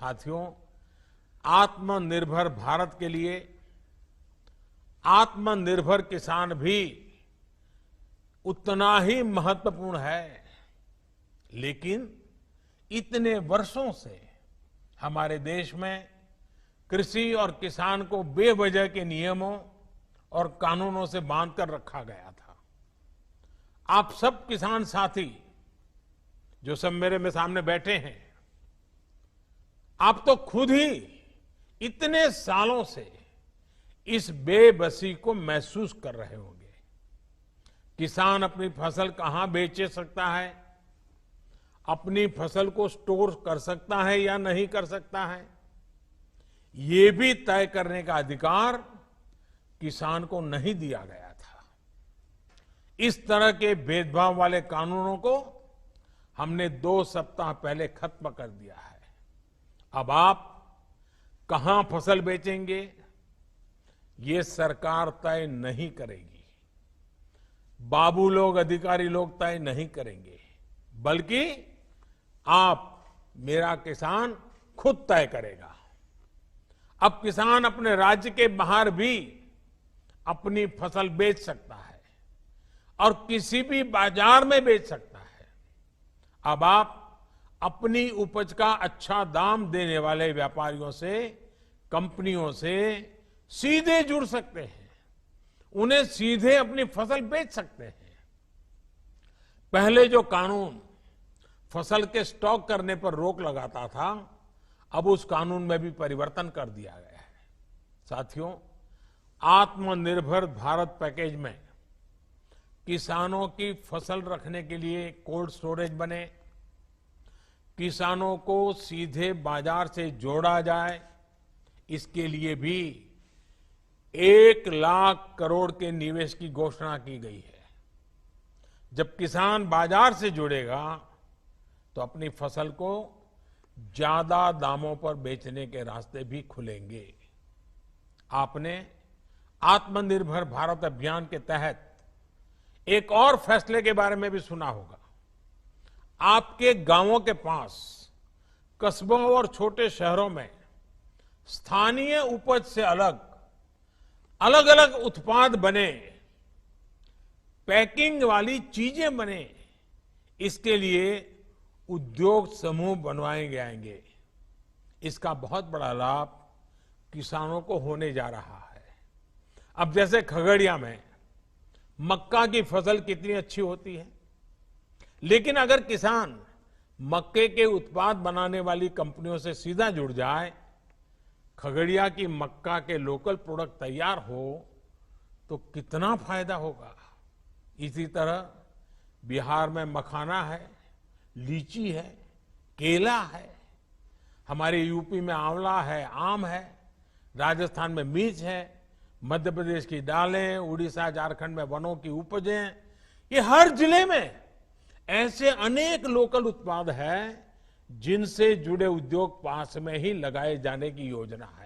साथियों, आत्मनिर्भर भारत के लिए आत्मनिर्भर किसान भी उतना ही महत्वपूर्ण है। लेकिन इतने वर्षों से हमारे देश में कृषि और किसान को बेवजह के नियमों और कानूनों से बांधकर रखा गया था। आप सब किसान साथी जो सब मेरे सामने बैठे हैं, आप तो खुद ही इतने सालों से इस बेबसी को महसूस कर रहे होंगे। किसान अपनी फसल कहां बेच सकता है, अपनी फसल को स्टोर कर सकता है या नहीं कर सकता है, ये भी तय करने का अधिकार किसान को नहीं दिया गया था। इस तरह के भेदभाव वाले कानूनों को हमने 2 सप्ताह पहले खत्म कर दिया है। अब आप कहां फसल बेचेंगे, ये सरकार तय नहीं करेगी, बाबू लोग, अधिकारी लोग तय नहीं करेंगे, बल्कि आप, मेरा किसान खुद तय करेगा। अब किसान अपने राज्य के बाहर भी अपनी फसल बेच सकता है और किसी भी बाजार में बेच सकता है। अब आप अपनी उपज का अच्छा दाम देने वाले व्यापारियों से, कंपनियों से सीधे जुड़ सकते हैं, उन्हें सीधे अपनी फसल बेच सकते हैं। पहले जो कानून फसल के स्टॉक करने पर रोक लगाता था, अब उस कानून में भी परिवर्तन कर दिया गया है। साथियों, आत्मनिर्भर भारत पैकेज में किसानों की फसल रखने के लिए कोल्ड स्टोरेज बने, किसानों को सीधे बाजार से जोड़ा जाए, इसके लिए भी 1 लाख करोड़ के निवेश की घोषणा की गई है। जब किसान बाजार से जुड़ेगा तो अपनी फसल को ज्यादा दामों पर बेचने के रास्ते भी खुलेंगे। आपने आत्मनिर्भर भारत अभियान के तहत एक और फैसले के बारे में भी सुना होगा। आपके गांवों के पास, कस्बों और छोटे शहरों में स्थानीय उपज से अलग अलग उत्पाद बने, पैकिंग वाली चीजें बने, इसके लिए उद्योग समूह बनवाए जाएंगे। इसका बहुत बड़ा लाभ किसानों को होने जा रहा है। अब जैसे खगड़िया में मक्का की फसल कितनी अच्छी होती है, लेकिन अगर किसान मक्के के उत्पाद बनाने वाली कंपनियों से सीधा जुड़ जाए, खगड़िया की मक्का के लोकल प्रोडक्ट तैयार हो, तो कितना फायदा होगा। इसी तरह बिहार में मखाना है, लीची है, केला है, हमारे यूपी में आंवला है, आम है, राजस्थान में मिर्च है, मध्य प्रदेश की दालें, उड़ीसा झारखंड में वनों की उपजें, ये हर जिले में ऐसे अनेक लोकल उत्पाद हैं जिनसे जुड़े उद्योग पास में ही लगाए जाने की योजना है।